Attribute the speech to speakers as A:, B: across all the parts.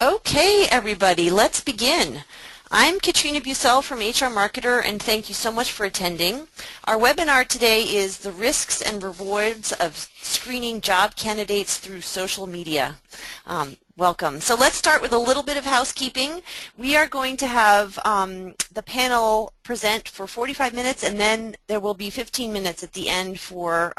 A: Okay, everybody, let's begin. I'm Katrina Bucell from HR Marketer, and thank you so much for attending. Our webinar today is the risks and rewards of screening job candidates through social media. Welcome. So let's start with a little bit of housekeeping. We are going to have the panel present for 45 minutes, and then there will be 15 minutes at the end for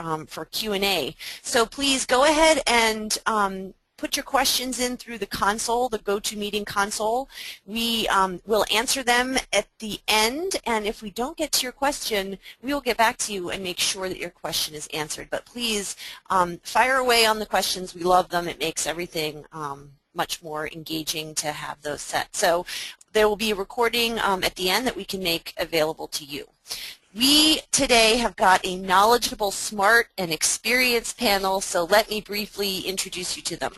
A: Q&A. So please go ahead and put your questions in through the console, the GoToMeeting console. We will answer them at the end, and if we don't get to your question, we will get back to you and make sure that your question is answered. But please fire away on the questions. We love them. It makes everything much more engaging to have those set. So there will be a recording at the end that we can make available to you. We today have got a knowledgeable, smart, and experienced panel, so let me briefly introduce you to them.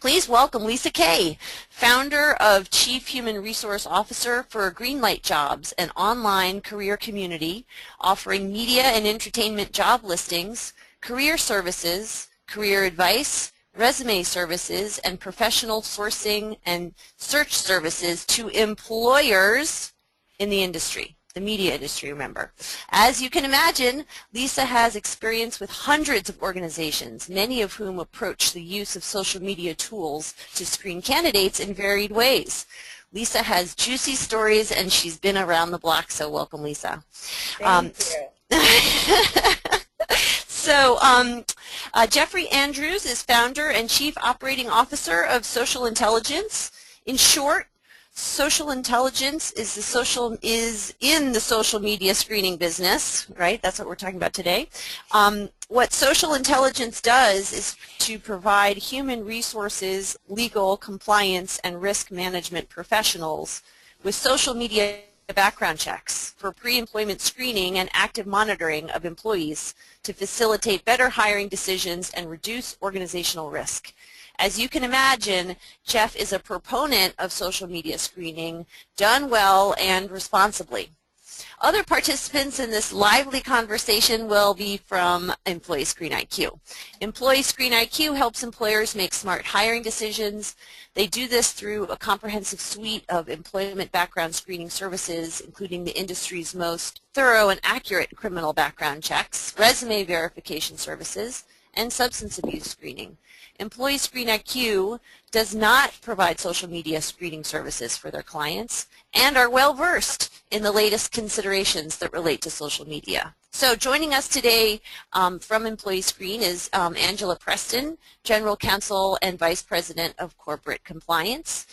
A: Please welcome Lisa Kay, founder of Chief Human Resource Officer for Greenlight Jobs, an online career community offering media and entertainment job listings, career services, career advice, resume services, and professional sourcing and search services to employers in the industry. The media industry, remember. As you can imagine, Lisa has experience with hundreds of organizations, many of whom approach the use of social media tools to screen candidates in varied ways. Lisa has juicy stories, and she's been around the block, so welcome, Lisa.
B: Thank you.
A: So Jeffrey Andrews is founder and Chief Operating Officer of Social Intelligence. In short, social intelligence is in the social media screening business, right? That's what we're talking about today. What social intelligence does is to provide human resources, legal, compliance, and risk management professionals with social media background checks for pre-employment screening and active monitoring of employees to facilitate better hiring decisions and reduce organizational risk. As you can imagine, Jeff is a proponent of social media screening done well and responsibly. Other participants in this lively conversation will be from Employee Screen IQ. Employee Screen IQ helps employers make smart hiring decisions. They do this through a comprehensive suite of employment background screening services, including the industry's most thorough and accurate criminal background checks, resume verification services, and substance abuse screening. Employee Screen IQ does not provide social media screening services for their clients and are well versed in the latest considerations that relate to social media. So joining us today from Employee Screen is Angela Preston, General Counsel and Vice President of Corporate Compliance,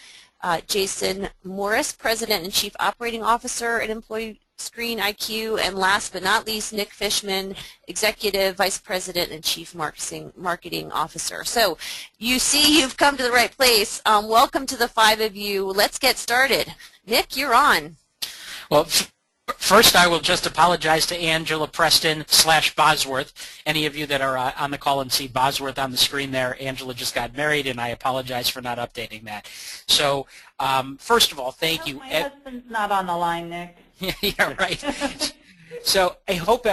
A: Jason Morris, President and Chief Operating Officer at Employee Screen IQ, and last but not least, Nick Fishman, Executive Vice President and Chief Marketing Officer. So you see you've come to the right place. Welcome to the five of you. Let's get started. Nick, you're on.
C: Well, first I will just apologize to Angela Preston / Bosworth. Any of you that are on the call and see Bosworth on the screen there, Angela just got married, and I apologize for not updating that. So first of all, thank you.
B: My husband's not on the line, Nick.
C: Yeah, right. So I hope,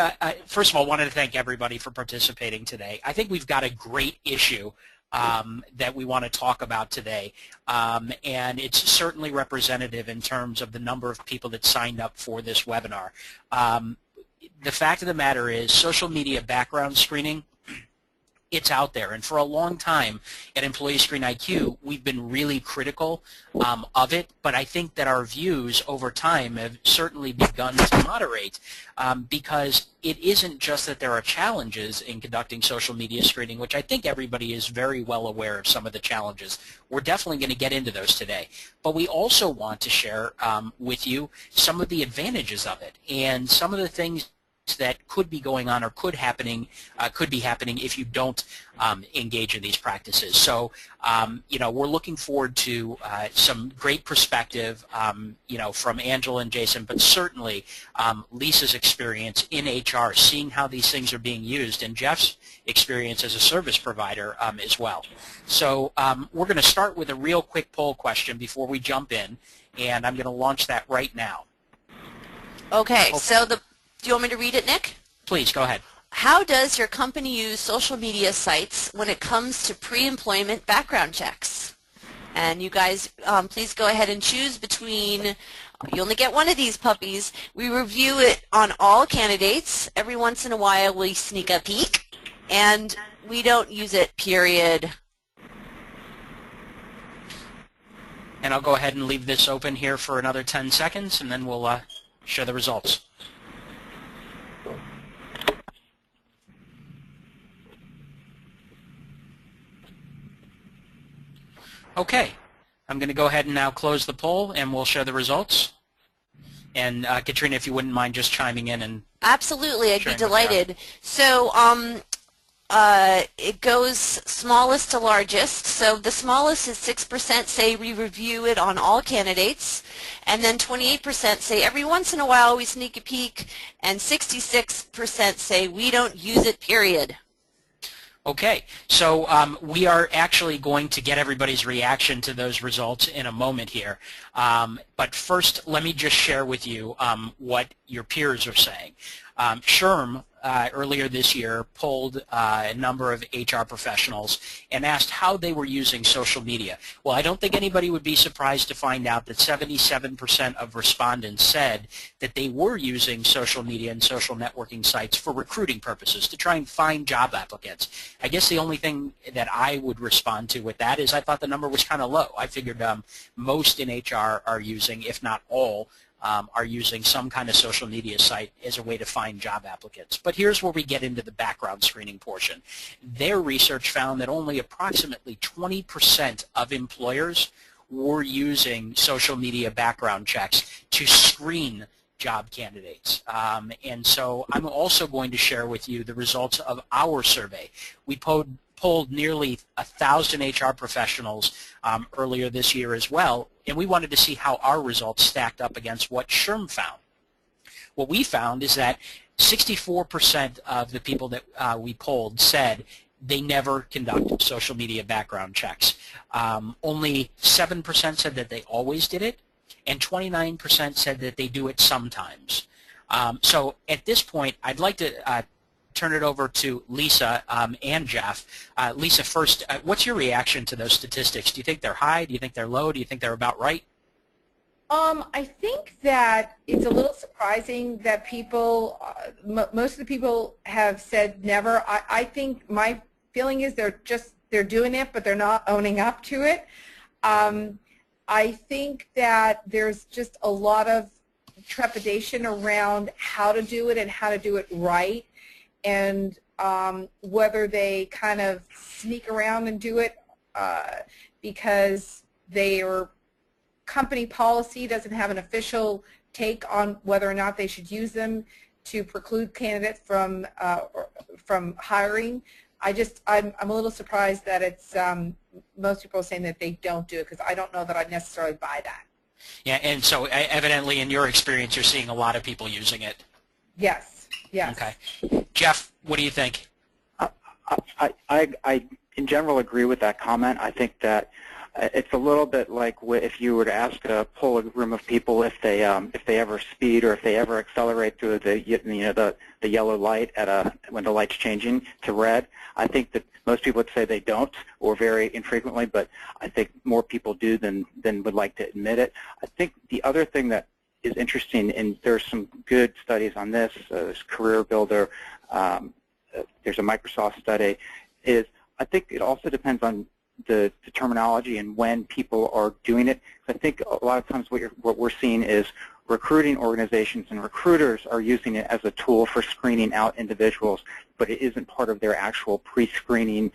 C: first of all, I wanted to thank everybody for participating today. I think we've got a great issue that we want to talk about today, and it's certainly representative in terms of the number of people that signed up for this webinar. The fact of the matter is social media background screening, it's out there, and for a long time at Employee Screen IQ we've been really critical of it, but I think that our views over time have certainly begun to moderate because it isn't just that there are challenges in conducting social media screening, which I think everybody is very well aware of some of the challenges. We're definitely going to get into those today, but we also want to share with you some of the advantages of it and some of the things that could be going on or could be happening if you don't engage in these practices. So, you know, we're looking forward to some great perspective, you know, from Angela and Jason, but certainly Lisa's experience in HR, seeing how these things are being used, and Jeff's experience as a service provider as well. So we're going to start with a real quick poll question before we jump in, and I'm going to launch that right now.
A: Okay, so do you want me to read it, Nick?
C: Please, go ahead.
A: How does your company use social media sites when it comes to pre-employment background checks? And you guys, please go ahead and choose between, you only get one of these puppies. We review it on all candidates. Every once in a while we sneak a peek, and we don't use it, period.
C: And I'll go ahead and leave this open here for another 10 seconds, and then we'll share the results. Okay, I'm going to go ahead and now close the poll, and we'll share the results. And Katrina, if you wouldn't mind just chiming in and
A: absolutely, I'd be
C: sharing
A: delighted. So it goes smallest to largest. So the smallest is 6% say we review it on all candidates, and then 28% say every once in a while we sneak a peek, and 66% say we don't use it, period.
C: Okay, so we are actually going to get everybody's reaction to those results in a moment here. But first, let me just share with you what your peers are saying. SHRM earlier this year polled a number of HR professionals and asked how they were using social media. Well, I don't think anybody would be surprised to find out that 77% of respondents said that they were using social media and social networking sites for recruiting purposes, to try and find job applicants. I guess the only thing that I would respond to with that is I thought the number was kind of low. I figured most in HR are using, if not all, are using some kind of social media site as a way to find job applicants. But here's where we get into the background screening portion. Their research found that only approximately 20% of employers were using social media background checks to screen job candidates. And so I'm also going to share with you the results of our survey. We polled nearly 1,000 HR professionals earlier this year as well, and we wanted to see how our results stacked up against what SHRM found. What we found is that 64% of the people that we polled said they never conduct social media background checks. Only 7% said that they always did it, and 29% said that they do it sometimes. So at this point, I'd like to turn it over to Lisa and Jeff. Lisa, first, what's your reaction to those statistics? Do you think they're high? Do you think they're low? Do you think they're about right?
B: I think that it's a little surprising that people, most of the people have said never. I think my feeling is they're doing it, but they're not owning up to it. I think that there's just a lot of trepidation around how to do it and how to do it right, and whether they kind of sneak around and do it because their company policy doesn't have an official take on whether or not they should use them to preclude candidates from hiring. I'm a little surprised that it's most people are saying that they don't do it, because I don't know that I'd necessarily buy that.
C: Yeah, and so evidently in your experience you're seeing a lot of people using it.
B: Yes. Yes.
C: Okay. Jeff, what do you think?
D: I in general agree with that comment. I think that it's a little bit like if you were to poll a room of people if they ever speed or if they ever accelerate through the yellow light when the light's changing to red. I think that most people would say they don't, or very infrequently, but I think more people do than would like to admit it. I think the other thing that is interesting, and there's some good studies on this, there's Career Builder, there's a Microsoft study, is I think it also depends on the terminology and when people are doing it. I think a lot of times what we're seeing is recruiting organizations and recruiters are using it as a tool for screening out individuals, but it isn't part of their actual pre-screening,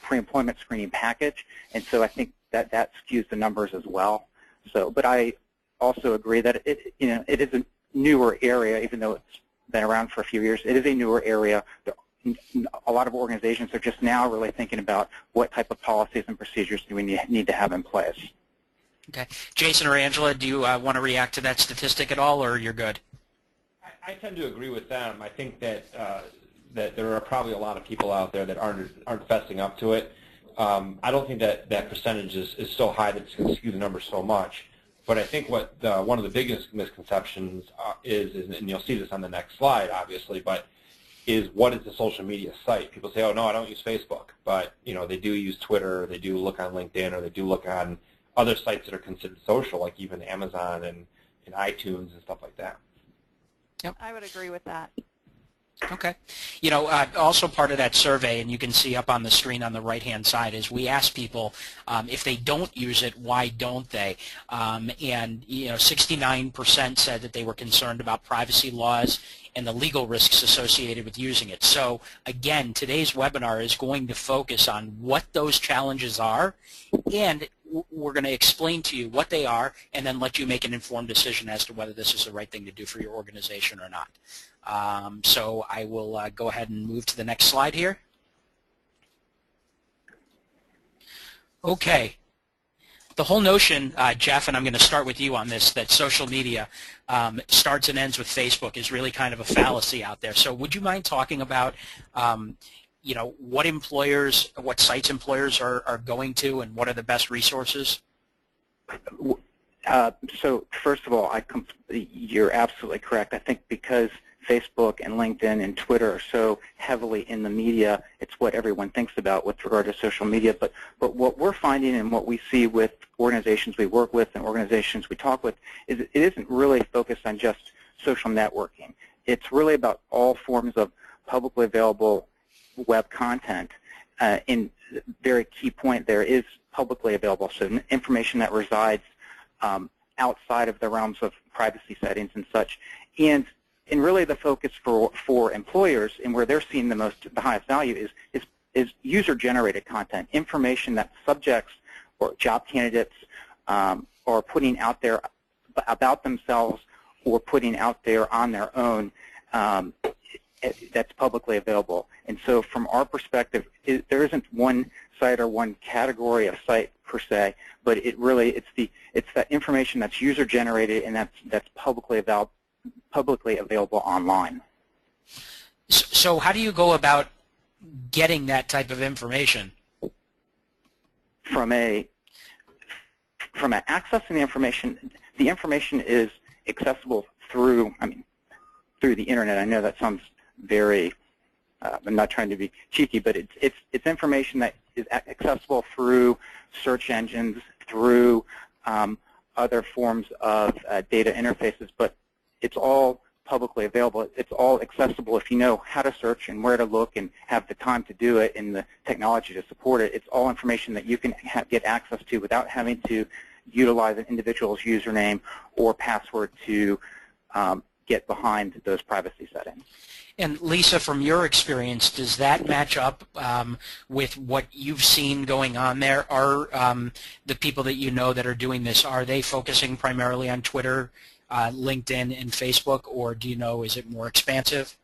D: pre-employment screening package, and so I think that skews the numbers as well. So, but I also agree that it is a newer area, even though it's been around for a few years. It is a newer area. A lot of organizations are just now really thinking about what type of policies and procedures do we need to have in place.
C: Okay. Jason or Angela, do you want to react to that statistic at all, or you're good?
E: I tend to agree with them. I think that that there are probably a lot of people out there that aren't fessing up to it. I don't think that percentage is so high that it's going to skew the numbers so much. But I think what one of the biggest misconceptions is, and you'll see this on the next slide, obviously, but is what is the social media site. People say, oh, no, I don't use Facebook. But, you know, they do use Twitter, they do look on LinkedIn, or they do look on other sites that are considered social, like even Amazon and iTunes and stuff like that.
C: Yep.
F: I would agree with that.
C: Okay. You know, also part of that survey, and you can see up on the screen on the right-hand side, is we asked people if they don't use it, why don't they? And, you know, 69% said that they were concerned about privacy laws and the legal risks associated with using it. So, again, today's webinar is going to focus on what those challenges are, and we're going to explain to you what they are and then let you make an informed decision as to whether this is the right thing to do for your organization or not. So I will go ahead and move to the next slide here. Okay. The whole notion, Jeff, and I'm going to start with you on this, that social media starts and ends with Facebook is really kind of a fallacy out there. So would you mind talking about you know, what sites employers are going to, and what are the best resources?
D: So first of all, you're absolutely correct. I think because Facebook and LinkedIn and Twitter are so heavily in the media, it's what everyone thinks about with regard to social media. But what we're finding and what we see with organizations we work with and organizations we talk with is it isn't really focused on just social networking. It's really about all forms of publicly available web content. In very key point there is publicly available, so information that resides outside of the realms of privacy settings and such. And really the focus for employers and where they're seeing the highest value is user-generated content, information that subjects or job candidates are putting out there about themselves or putting out there on their own that's publicly available. And so from our perspective, there isn't one site or one category of site per se, but it's that information that's user-generated and that's publicly available online.
C: So how do you go about getting that type of information?
D: From accessing the information is accessible through the internet. I know that sounds very, I'm not trying to be cheeky, but it's information that is accessible through search engines, through other forms of data interfaces, but it's all publicly available. It's all accessible if you know how to search and where to look and have the time to do it and the technology to support it. It's all information that you can get access to without having to utilize an individual's username or password to get behind those privacy settings.
C: And Lisa, from your experience, does that match up with what you've seen going on there? Are the people that you know that are doing this, are they focusing primarily on Twitter, LinkedIn, and Facebook, or do you know, is it more expansive?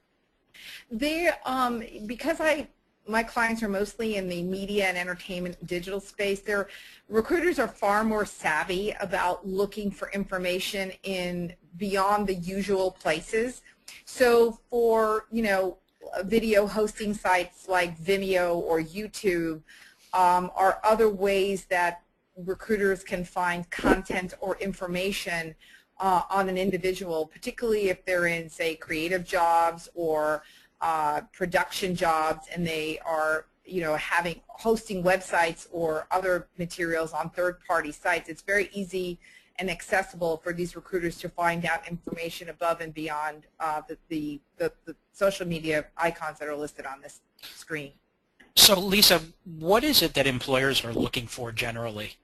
B: Because my clients are mostly in the media and entertainment digital space, their recruiters are far more savvy about looking for information in beyond the usual places. So for, you know, video hosting sites like Vimeo or YouTube are other ways that recruiters can find content or information on an individual, particularly if they're in, say, creative jobs or production jobs, and they are, you know, hosting websites or other materials on third-party sites. It's very easy and accessible for these recruiters to find out information above and beyond the social media icons that are listed on this screen.
C: So, Lisa, what is it that employers are looking for generally?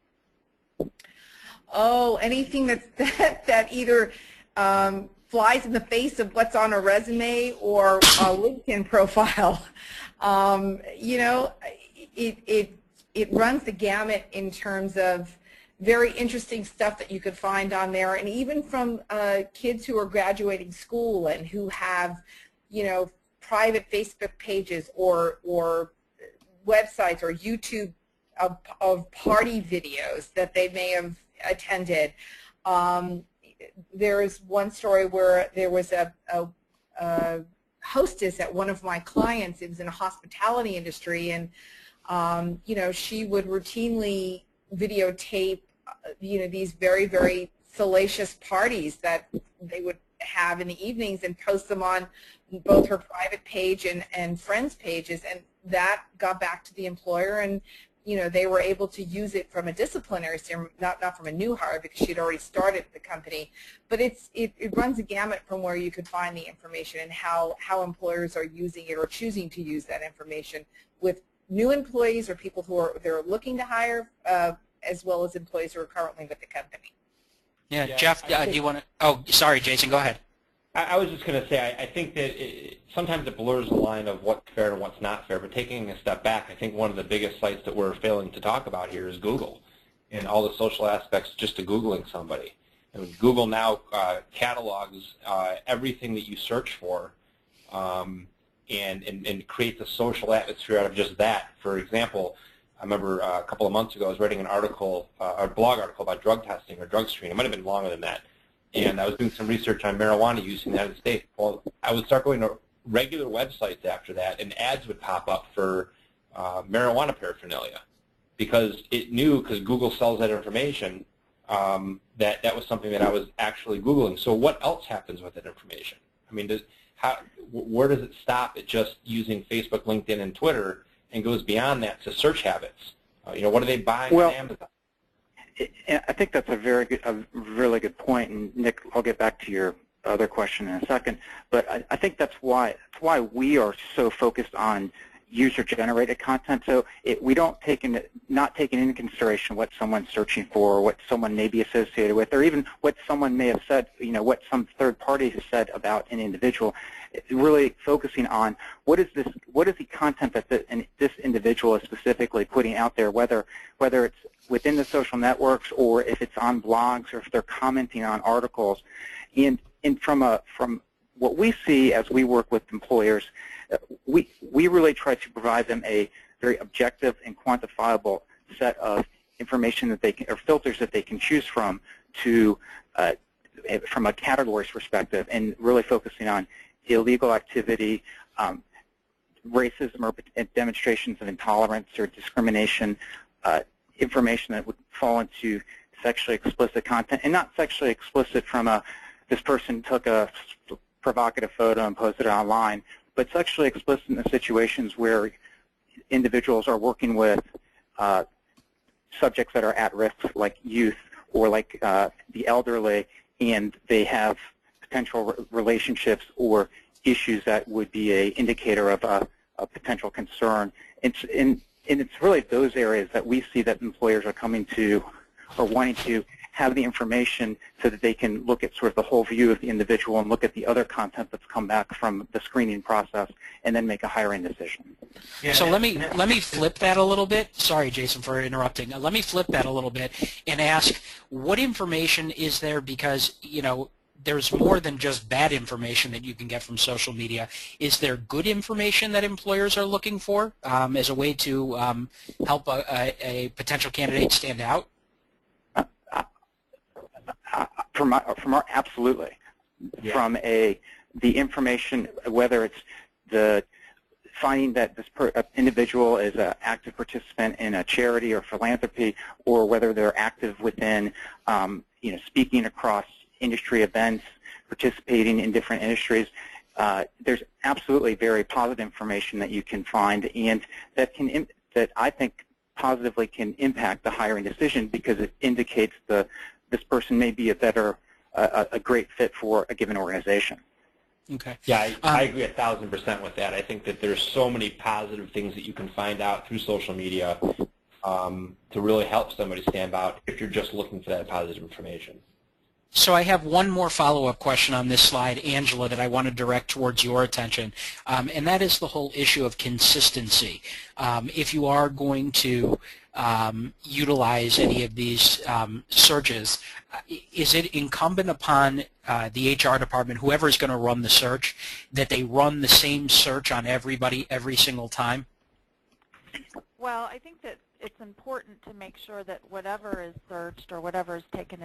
B: Oh, anything that either flies in the face of what's on a resume or a LinkedIn profile. You know, it runs the gamut in terms of very interesting stuff that you could find on there, and even from kids who are graduating school and who have, you know, private Facebook pages or websites or YouTube of party videos that they may have attended. There is one story where there was a hostess at one of my clients. It was in the hospitality industry, and you know, she would routinely videotape, you know, these very, very salacious parties that they would have in the evenings and post them on both her private page and friends' pages, and that got back to the employer, and they were able to use it from a disciplinary standpoint, not from a new hire because she'd already started the company. But it runs a gamut from where you could find the information and how employers are using it or choosing to use that information with new employees or people who they're looking to hire, as well as employees who are currently with the company.
C: Yeah, Jeff, do you want to? Oh, sorry, Jason, go ahead.
E: I was just going to say, I think that sometimes it blurs the line of what's fair and what's not fair, but taking a step back, I think one of the biggest sites that we're failing to talk about here is Google and all the social aspects just to Googling somebody. And Google now catalogs everything that you search for and creates a social atmosphere out of just that. For example, I remember a couple of months ago I was writing an article, a blog article about drug testing or drug screening. It might have been longer than that. And I was doing some research on marijuana use in the United States. Well, I would start going to regular websites after that, and ads would pop up for marijuana paraphernalia because it knew, because Google sells that information, that was something that I was actually Googling. So what else happens with that information? I mean, where does it stop at just using Facebook, LinkedIn, and Twitter and goes beyond that to search habits? What are they buying on Amazon?
D: I think that's a really good point, and Nick, I'll get back to your other question in a second. But I think that's why we are so focused on user-generated content. So we don't not taking into consideration what someone's searching for, or what someone may be associated with, or even what someone may have said, what some third party has said about an individual. Really focusing on what is the content that this individual is specifically putting out there, whether it's within the social networks or if it's on blogs or if they're commenting on articles. And from what we see as we work with employers, we really try to provide them a very objective and quantifiable set of information that they can, or filters that they can choose from from a categories perspective, and really focusing on illegal activity, racism or demonstrations of intolerance or discrimination, information that would fall into sexually explicit content, and not sexually explicit from this person took a provocative photo and posted it online, but sexually explicit in the situations where individuals are working with subjects that are at risk, like youth or like the elderly, and they have potential relationships or issues that would be an indicator of a potential concern. And it's really those areas that we see that employers are coming to or wanting to have the information so that they can look at sort of the whole view of the individual and look at the other content that's come back from the screening process and then make a hiring decision.
C: Yeah. So let me flip that a little bit. Sorry, Jason, for interrupting. Let me flip that a little bit and ask, what information is there? Because, there's more than just bad information that you can get from social media. Is there good information that employers are looking for as a way to help a potential candidate stand out?
D: Absolutely.
E: Yeah.
D: From the information, whether it's the finding that this individual is an active participant in a charity or philanthropy, or whether they're active within, speaking across industry events, participating in different industries. There's absolutely very positive information that you can find, and that I think positively can impact the hiring decision, because it indicates this person may be a great fit for a given organization.
C: Okay.
E: Yeah, I agree 1,000% with that. I think that there's so many positive things that you can find out through social media to really help somebody stand out if you're just looking for that positive information.
C: So I have one more follow-up question on this slide, Angela, that I want to direct towards your attention, and that is the whole issue of consistency. If you are going to utilize any of these searches, is it incumbent upon the HR department, whoever is going to run the search, that they run the same search on everybody every single time?
F: Well, I think that it's important to make sure that whatever is searched or whatever is taken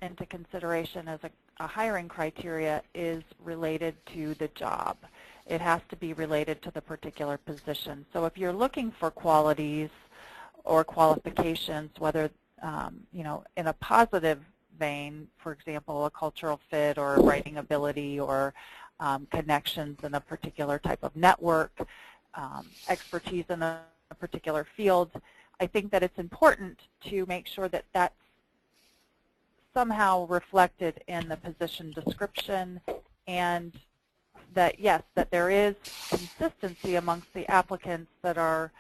F: into consideration as a hiring criteria is related to the job. It has to be related to the particular position. So if you're looking for qualities or qualifications, whether in a positive vein, for example, a cultural fit or writing ability or connections in a particular type of network, expertise in a particular field. I think that it's important to make sure that that's somehow reflected in the position description, and that, yes, that there is consistency amongst the applicants that are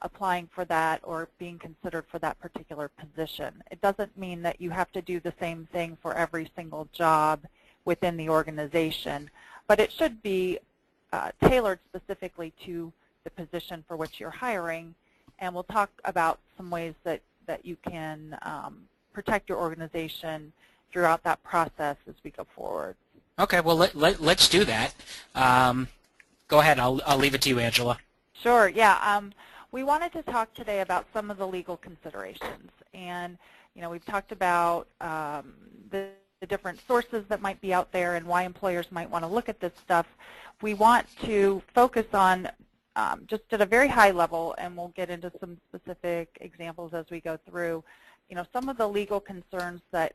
F: applying for that or being considered for that particular position. It doesn't mean that you have to do the same thing for every single job within the organization, but it should be tailored specifically to the position for which you're hiring. And we'll talk about some ways that you can protect your organization throughout that process as we go forward.
C: Okay, well, let's do that. Go ahead. I'll leave it to you, Angela.
F: Sure, yeah. We wanted to talk today about some of the legal considerations. And, you know, we've talked about the different sources that might be out there and why employers might want to look at this stuff. We want to focus on just at a very high level, and we'll get into some specific examples as we go through, you know, some of the legal concerns that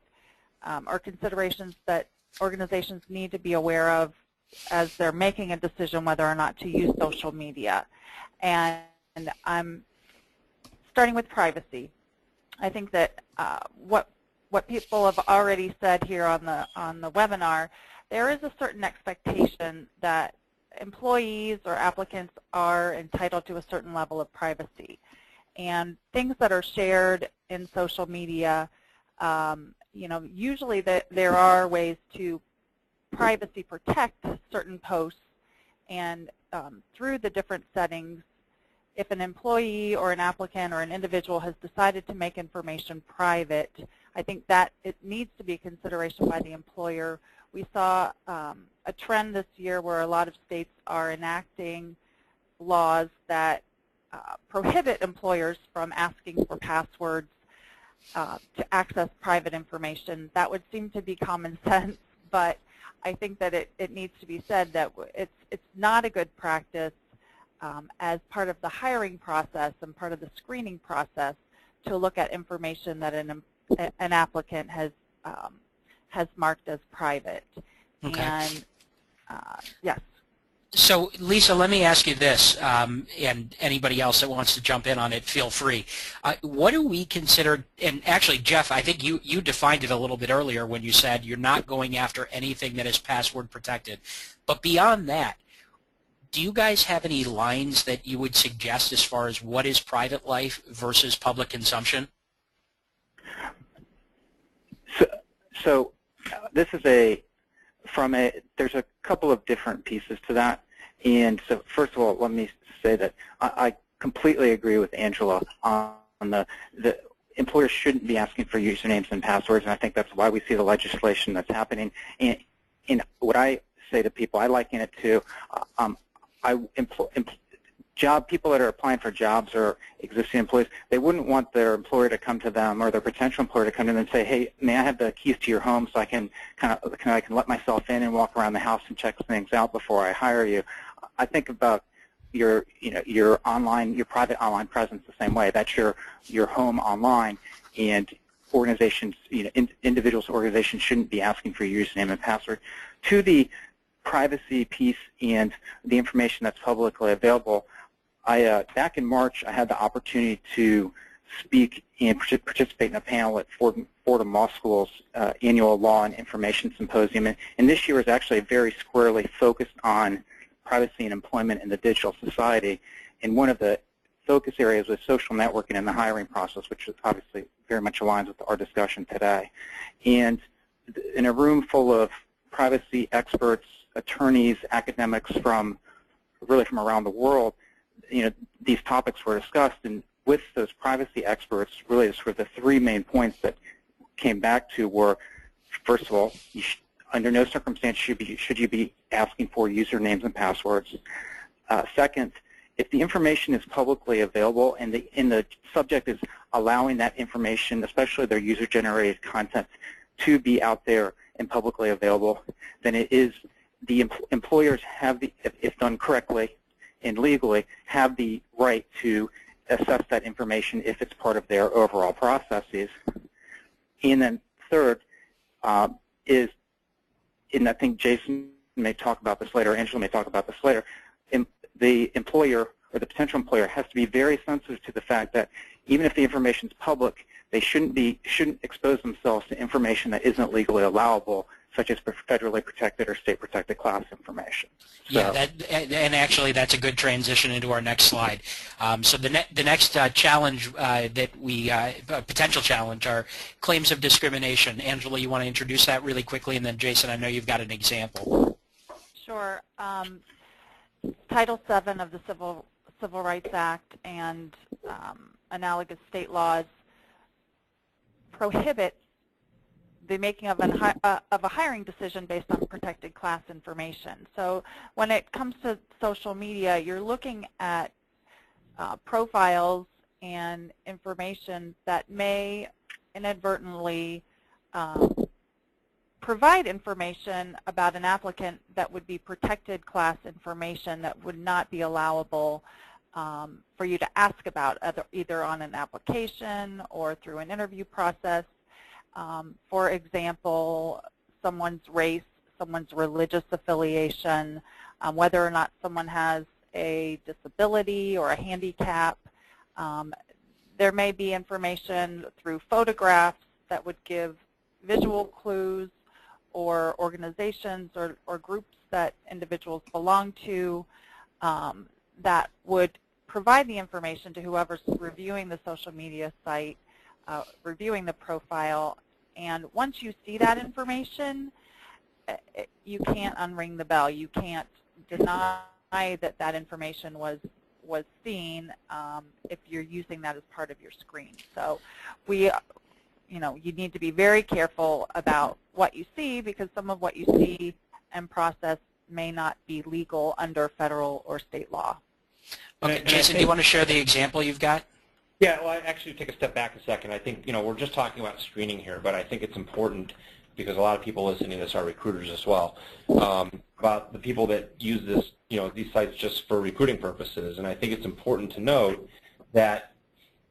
F: or considerations that organizations need to be aware of as they're making a decision whether or not to use social media. And I'm starting with privacy. I think that what people have already said here on the webinar, there is a certain expectation that employees or applicants are entitled to a certain level of privacy. And things that are shared in social media, you know, usually there are ways to privacy protect certain posts, and through the different settings, if an employee or an applicant or an individual has decided to make information private, I think that it needs to be a consideration by the employer. We saw a trend this year where a lot of states are enacting laws that prohibit employers from asking for passwords to access private information. That would seem to be common sense, but I think that it needs to be said that it's not a good practice as part of the hiring process and part of the screening process to look at information that an applicant has marked as private.
C: Okay.
F: And yes.
C: So, Lisa, let me ask you this, and anybody else that wants to jump in on it, feel free. What do we consider, and actually, Jeff, I think you defined it a little bit earlier when you said you're not going after anything that is password protected. But beyond that, do you guys have any lines that you would suggest as far as what is private life versus public consumption?
D: So this is there's a couple of different pieces to that. And so first of all, let me say that I completely agree with Angela on the employers shouldn't be asking for usernames and passwords, and I think that's why we see the legislation that's happening. And what I say to people, I liken it to people that are applying for jobs or existing employees, they wouldn't want their employer to come to them or their potential employer to come to them and say, hey, may I have the keys to your home so I can I can let myself in and walk around the house and check things out before I hire you. I think about your private online presence the same way. That's your home online, and organizations, individuals, organizations shouldn't be asking for your username and password. To the privacy piece and the information that's publicly available, back in March, I had the opportunity to speak and participate in a panel at Fordham Law School's annual Law and Information Symposium. And this year is actually very squarely focused on privacy and employment in the digital society. And one of the focus areas was social networking in the hiring process, which is obviously very much aligns with our discussion today. And in a room full of privacy experts, attorneys, academics from around the world, these topics were discussed, and with those privacy experts, really sort of the three main points that came back to were, first of all, under no circumstance should you be asking for usernames and passwords. Second, if the information is publicly available and the subject is allowing that information, especially their user-generated content, to be out there and publicly available, then it is the employers have if done correctly and legally, have the right to assess that information if it's part of their overall processes. And then third, is, and I think Jason may talk about this later, Angela may talk about this later, the employer or the potential employer has to be very sensitive to the fact that even if the information is public, they shouldn't expose themselves to information that isn't legally allowable, such as federally protected or state protected class information. So,
C: yeah, and actually that's a good transition into our next slide. So the next challenge that we potential challenge are claims of discrimination. Angela, you want to introduce that really quickly, and then Jason, I know you've got an example.
F: Sure. Title VII of the Civil Rights Act and analogous state laws prohibit the making of a hiring decision based on protected class information. So when it comes to social media, you're looking at profiles and information that may inadvertently provide information about an applicant that would be protected class information that would not be allowable for you to ask about, either on an application or through an interview process. For example, someone's race, someone's religious affiliation, whether or not someone has a disability or a handicap. There may be information through photographs that would give visual clues, or organizations or groups that individuals belong to that would provide the information to whoever's reviewing the social media site, reviewing the profile. And once you see that information, you can't unring the bell. You can't deny that that information was seen if you're using that as part of your screen. So you need to be very careful about what you see, because some of what you see and process may not be legal under federal or state law.
C: Okay, Jason, do you want to share the example you've got?
E: Yeah, well, I actually take a step back a second. I think, we're just talking about screening here, but I think it's important, because a lot of people listening to this are recruiters as well, about the people that use this, these sites just for recruiting purposes. And I think it's important to note that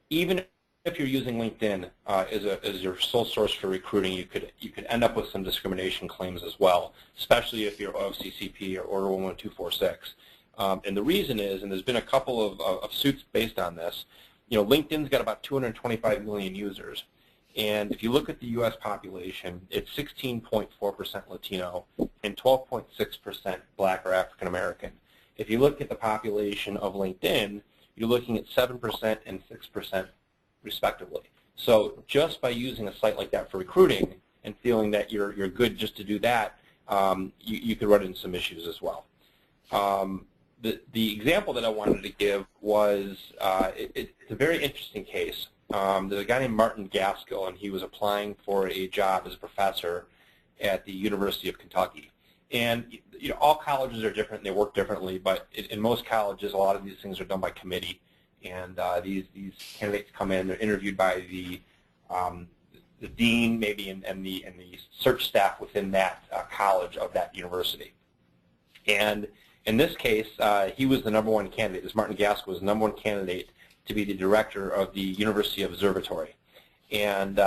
E: even if you're using LinkedIn as your sole source for recruiting, you could end up with some discrimination claims as well, especially if you're OFCCP or Order 11246. And the reason is, and there's been a couple of suits based on this, LinkedIn's got about 225 million users. And if you look at the U.S. population, it's 16.4% Latino and 12.6% Black or African American. If you look at the population of LinkedIn, you're looking at 7% and 6% respectively. So just by using a site like that for recruiting and feeling that you're good just to do that, you could run into some issues as well. The example that I wanted to give was, it's a very interesting case. There's a guy named Martin Gaskill, and he was applying for a job as a professor at the University of Kentucky. And all colleges are different, and they work differently, but in most colleges, a lot of these things are done by committee. And these candidates come in, they're interviewed by the dean, maybe, and the search staff within that college of that university. And in this case, he was the #1 candidate. This Martin Gaskill was the #1 candidate to be the director of the University Observatory. And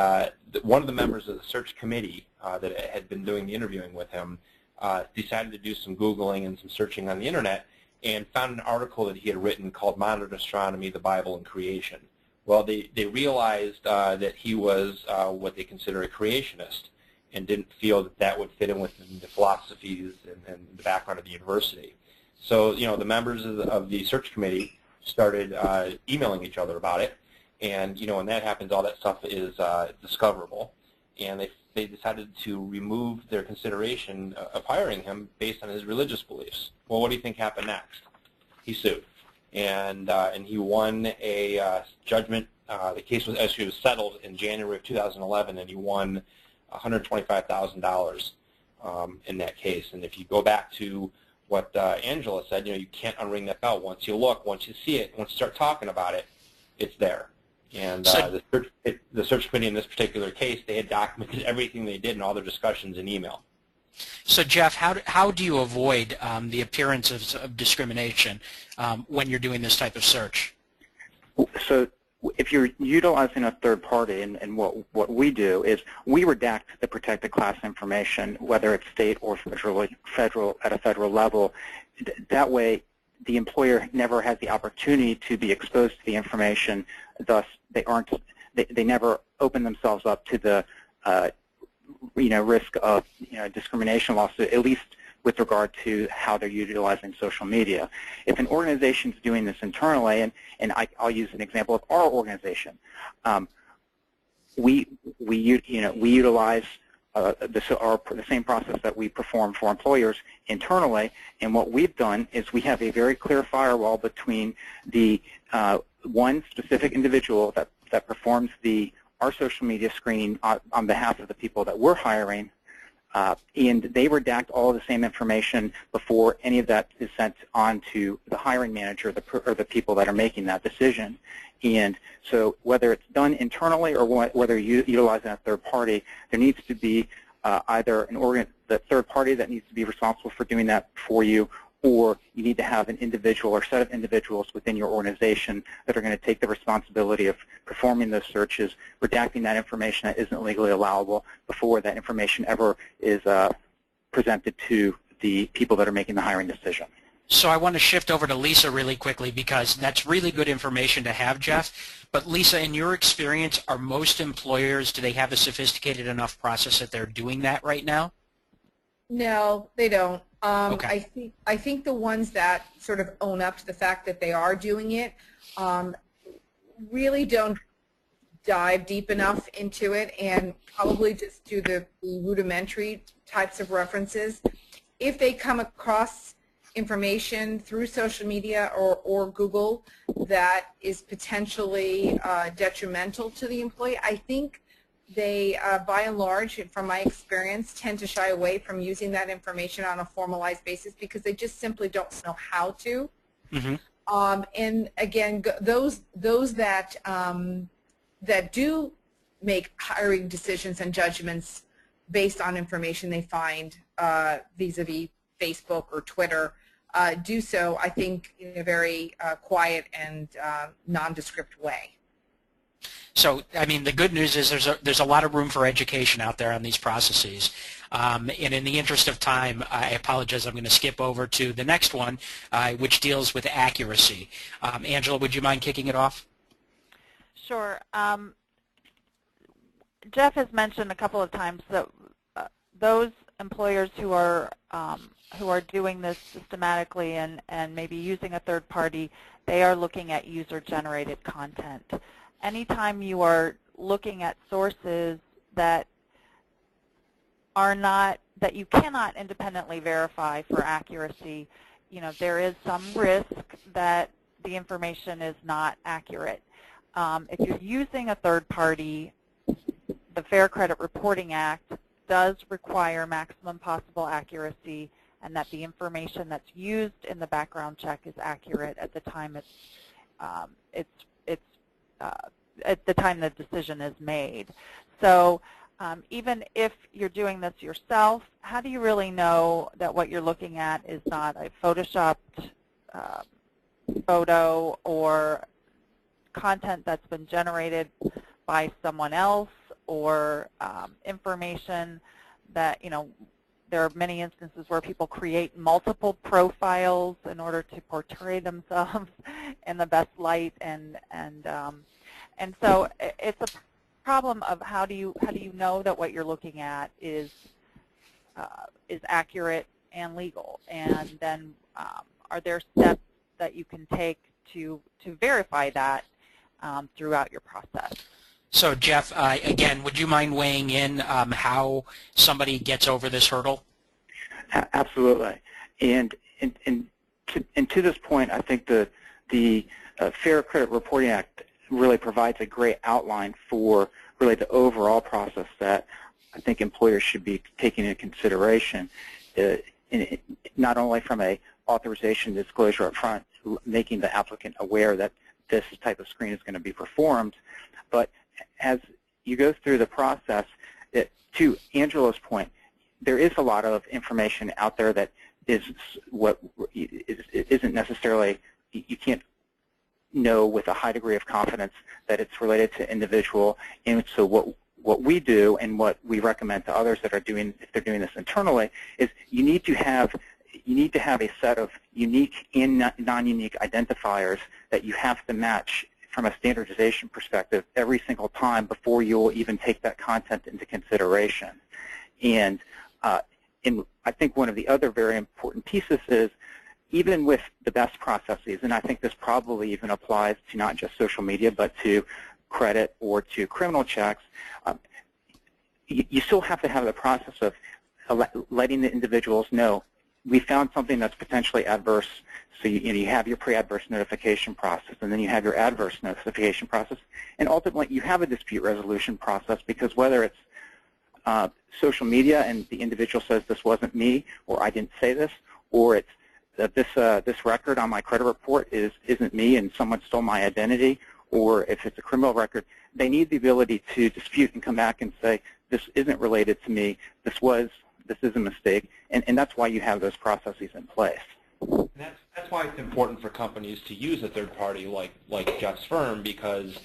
E: one of the members of the search committee that had been doing the interviewing with him decided to do some Googling and some searching on the internet, and found an article that he had written called Modern Astronomy, the Bible, and Creation. Well, they realized that he was what they consider a creationist, and didn't feel that that would fit in with the philosophies and the background of the university. So, the members of the search committee started emailing each other about it, and, when that happens, all that stuff is discoverable. And they decided to remove their consideration of hiring him based on his religious beliefs. Well, what do you think happened next? He sued, and he won a judgment. The case was actually settled in January of 2011, and he won $125,000 in that case. And if you go back to what Angela said, you can't unring that bell. Once you look, once you see it, once you start talking about it, it's there. And the search committee in this particular case, they had documented everything they did and all their discussions in email.
C: So Jeff, how do you avoid the appearance of discrimination when you're doing this type of search?
D: So if you're utilizing a third party, and what we do is we redact the protected class information, whether it's state or federal at a federal level. That way, the employer never has the opportunity to be exposed to the information. Thus, they never open themselves up to the risk of discrimination lawsuit, at least with regard to how they're utilizing social media. If an organization is doing this internally, and I'll use an example of our organization, we utilize the same process that we perform for employers internally, and what we've done is we have a very clear firewall between the one specific individual that performs our social media screening on behalf of the people that we're hiring, and they redact all of the same information before any of that is sent on to the hiring manager or the people that are making that decision. And so whether it's done internally or whether you're utilizing a third party, there needs to be either the third party that needs to be responsible for doing that for you, or you need to have an individual or set of individuals within your organization that are going to take the responsibility of performing those searches, redacting that information that isn't legally allowable before that information ever is presented to the people that are making the hiring decision.
C: So I want to shift over to Lisa really quickly, because that's really good information to have, Jeff. But Lisa, in your experience, are most employers, do they have a sophisticated enough process that they're doing that right now?
B: No, they don't.
C: Okay.
B: I think the ones that sort of own up to the fact that they are doing it really don't dive deep enough into it, and probably just do the rudimentary types of references. If they come across information through social media or Google that is potentially detrimental to the employee, I think they, by and large, from my experience, tend to shy away from using that information on a formalized basis because they just simply don't know how to. Mm-hmm. And again, those that that do make hiring decisions and judgments based on information they find vis-a-vis Facebook or Twitter do so, I think, in a very quiet and nondescript way.
C: So, I mean, the good news is there's a lot of room for education out there on these processes. And in the interest of time, I apologize, I'm going to skip over to the next one, which deals with accuracy. Angela, would you mind kicking it off?
F: Sure. Jeff has mentioned a couple of times that those employers who are doing this systematically and maybe using a third party, they are looking at user-generated content. Anytime you are looking at sources that you cannot independently verify for accuracy, there is some risk that the information is not accurate. If you're using a third party, the Fair Credit Reporting Act does require maximum possible accuracy, and that the information that's used in the background check is accurate at the time at the time the decision is made. So even if you're doing this yourself, how do you really know that what you're looking at is not a photoshopped photo or content that's been generated by someone else, or information that, there are many instances where people create multiple profiles in order to portray themselves in the best light, and so it's a problem of how do you know that what you're looking at is accurate and legal, and then are there steps that you can take to verify that throughout your process?
C: So Jeff, again, would you mind weighing in how somebody gets over this hurdle?
D: Absolutely. And to this point, I think the Fair Credit Reporting Act really provides a great outline for really the overall process that I think employers should be taking into consideration, not only from a authorization disclosure up front, making the applicant aware that this type of screen is going to be performed, but as you go through the process, to Angela's point, there is a lot of information out there that isn't necessarily, you can't know with a high degree of confidence that it's related to individual. And so what we do and what we recommend to others that are doing, if they're doing this internally, is you need to have a set of unique and non-unique identifiers that you have to match from a standardization perspective every single time before you will even take that content into consideration. And I think one of the other very important pieces is, even with the best processes, and I think this probably even applies to not just social media, but to credit or to criminal checks, you still have to have the process of letting the individuals know, we found something that's potentially adverse. So you have your pre-adverse notification process, and then you have your adverse notification process, and ultimately you have a dispute resolution process, because whether it's social media and the individual says this wasn't me, or I didn't say this, or it's that this record on my credit report isn't me and someone stole my identity, or if it's a criminal record, they need the ability to dispute and come back and say, this isn't related to me, this is a mistake, and that's why you have those processes in place.
E: And that's why it's important for companies to use a third party like Jeff's firm, because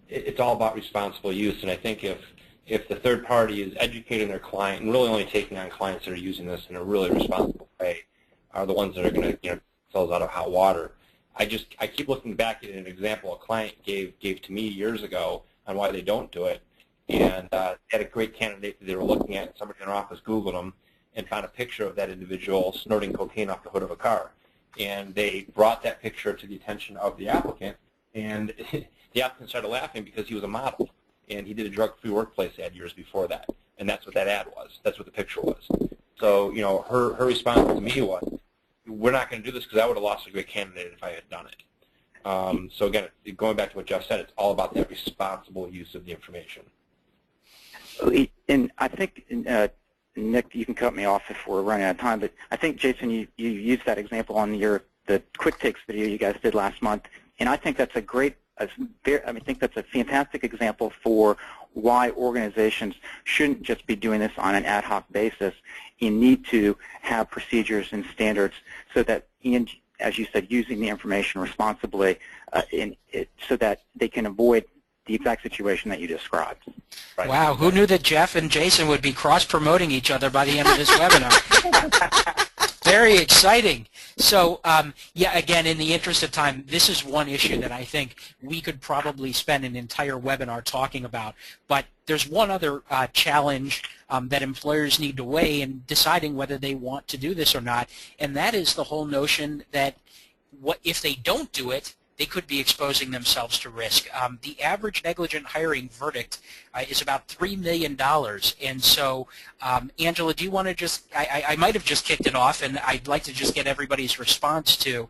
E: it's all about responsible use. And I think if the third party is educating their client and really only taking on clients that are using this in a really responsible way, are the ones that are going to sell us out of hot water. I keep looking back at an example a client gave to me years ago on why they don't do it, and they had a great candidate that they were looking at. Somebody in their office Googled them and found a picture of that individual snorting cocaine off the hood of a car, and they brought that picture to the attention of the applicant, and the applicant started laughing because he was a model, and he did a drug-free workplace ad years before that, and that's what that ad was. That's what the picture was. So, her response to me was, we're not going to do this because I would have lost a great candidate if I had done it. So again, going back to what Jeff said, it's all about that responsible use of the information.
D: And I think, Nick, you can cut me off if we're running out of time, but I think, Jason, you used that example on the Quick Takes video you guys did last month, and I think that's I think that's a fantastic example for why organizations shouldn't just be doing this on an ad hoc basis. You need to have procedures and standards so that, and as you said, using the information responsibly so that they can avoid the exact situation that you described.
C: Right. Wow, who knew that Jeff and Jason would be cross-promoting each other by the end of this webinar? Very exciting. So, yeah, again, in the interest of time, this is one issue that I think we could probably spend an entire webinar talking about. But there's one other challenge that employers need to weigh in deciding whether they want to do this or not, and that is the whole notion that if they don't do it, they could be exposing themselves to risk. The average negligent hiring verdict is about $3 million. And so, Angela, do you want to just, I might have just kicked it off, and I'd like to just get everybody's response to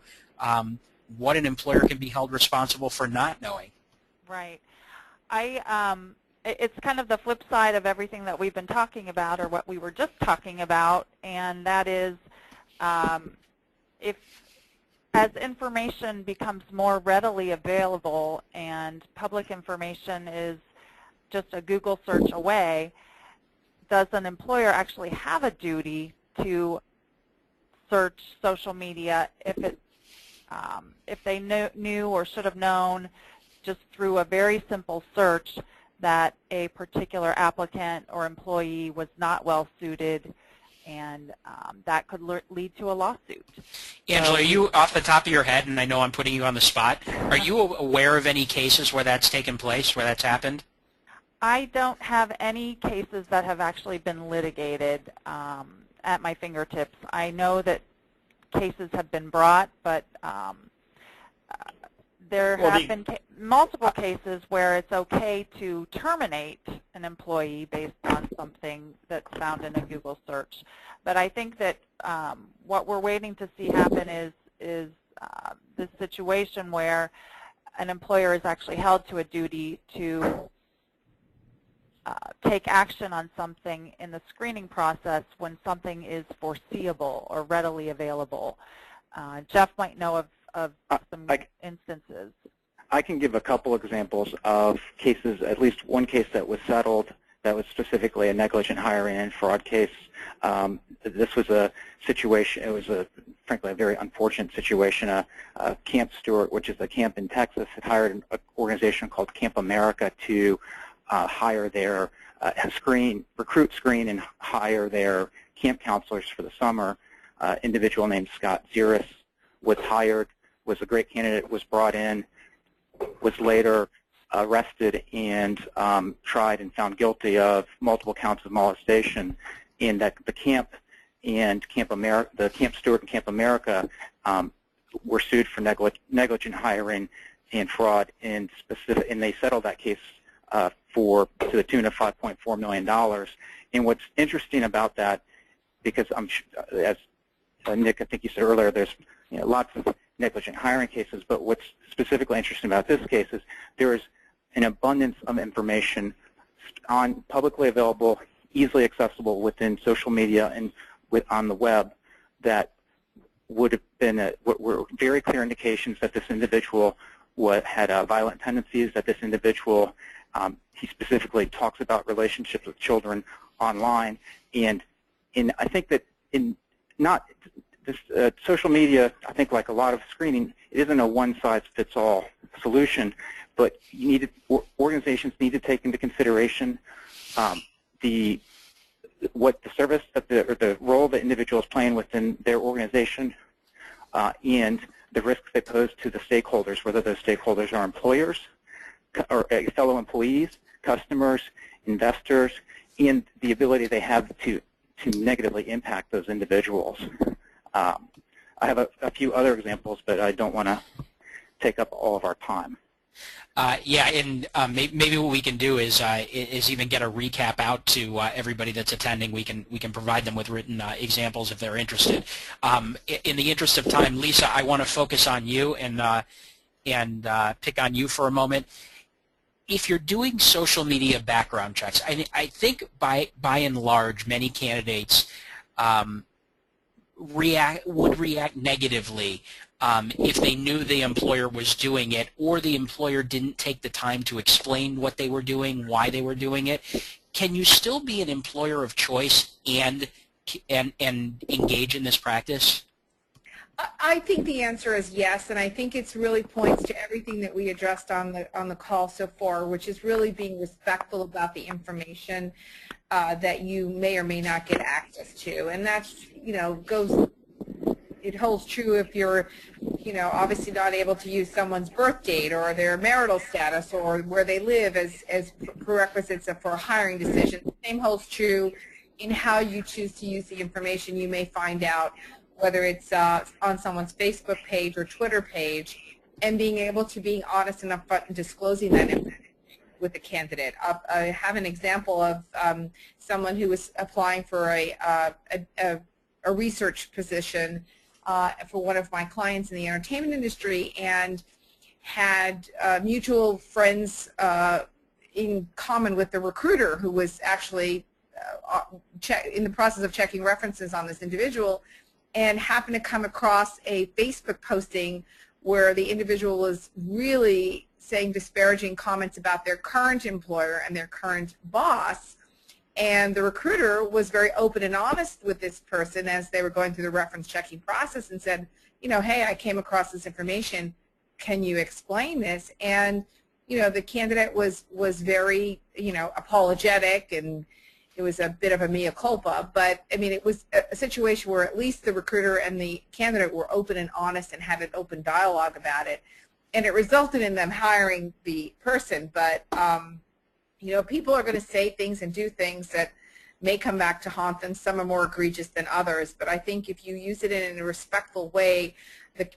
C: what an employer can be held responsible for not knowing. Right.
F: It's kind of the flip side of everything that we've been talking about, or what we were just talking about, and that is as information becomes more readily available and public information is just a Google search away, does an employer actually have a duty to search social media if they knew or should have known just through a very simple search that a particular applicant or employee was not well suited, and that could lead to a lawsuit.
C: Angela, are you, off the top of your head, and I know I'm putting you on the spot, are you aware of any cases where that's taken place, where that's happened?
F: I don't have any cases that have actually been litigated at my fingertips. I know that cases have been brought, but there have been multiple cases where it's okay to terminate an employee based on something that's found in a Google search. But I think that what we're waiting to see happen is this situation where an employer is actually held to a duty to take action on something in the screening process when something is foreseeable or readily available. Jeff might know of some instances.
D: I can give a couple examples of cases, at least one case that was settled that was specifically a negligent hiring and fraud case This was a situation, it was frankly a very unfortunate situation. Camp Stewart, which is a camp in Texas, had hired an organization called Camp America to hire their, recruit, screen, and hire their camp counselors for the summer. Individual named Scott Ziris was hired, was a great candidate, was brought in, was later arrested and tried and found guilty of multiple counts of molestation. And that the camp and Camp Stewart and Camp America were sued for negligent hiring and fraud, and they settled that case to the tune of $5.4 million. And what's interesting about that, because as Nick, I think you said earlier, there's lots of negligent hiring cases, but what's specifically interesting about this case is there is an abundance of information on publicly available, easily accessible within social media and on the web that would have been were very clear indications that this individual had violent tendencies, that this individual, he specifically talks about relationships with children online, and I think that social media, I think like a lot of screening, it isn't a one-size-fits-all solution, but organizations need to take into consideration the service or the role the individual is playing within their organization and the risks they pose to the stakeholders, whether those stakeholders are employers or fellow employees, customers, investors, and the ability they have to negatively impact those individuals. I have a few other examples, but I don't want to take up all of our time.
C: Yeah, and maybe what we can do is even get a recap out to everybody that's attending. We can provide them with written examples if they're interested. In the interest of time, Lisa, I want to focus on you and pick on you for a moment. If you're doing social media background checks, I think by and large, many candidates would react negatively if they knew the employer was doing it, or the employer didn't take the time to explain what they were doing, why they were doing it. Can you still be an employer of choice and engage in this practice?
B: I think the answer is yes, and I think it's really points to everything that we addressed on the call so far, which is really being respectful about the information that you may or may not get access to, and that's it holds true if you're obviously not able to use someone's birth date or their marital status or where they live as prerequisites for a hiring decision. The same holds true in how you choose to use the information you may find out, whether it's on someone's Facebook page or Twitter page, and being able to be honest and upfront and disclosing that information with the candidate. I have an example of someone who was applying for a research position for one of my clients in the entertainment industry, and had mutual friends in common with the recruiter, who was actually in the process of checking references on this individual, and happened to come across a Facebook posting where the individual was really saying disparaging comments about their current employer and their current boss. And the recruiter was very open and honest with this person as they were going through the reference checking process, and said, hey, I came across this information. Can you explain this? And, the candidate was very, apologetic, and it was a bit of a mea culpa. But, I mean, it was a situation where at least the recruiter and the candidate were open and honest and had an open dialogue about it. And it resulted in them hiring the person. But, people are going to say things and do things that may come back to haunt them. Some are more egregious than others. But I think if you use it in a respectful way,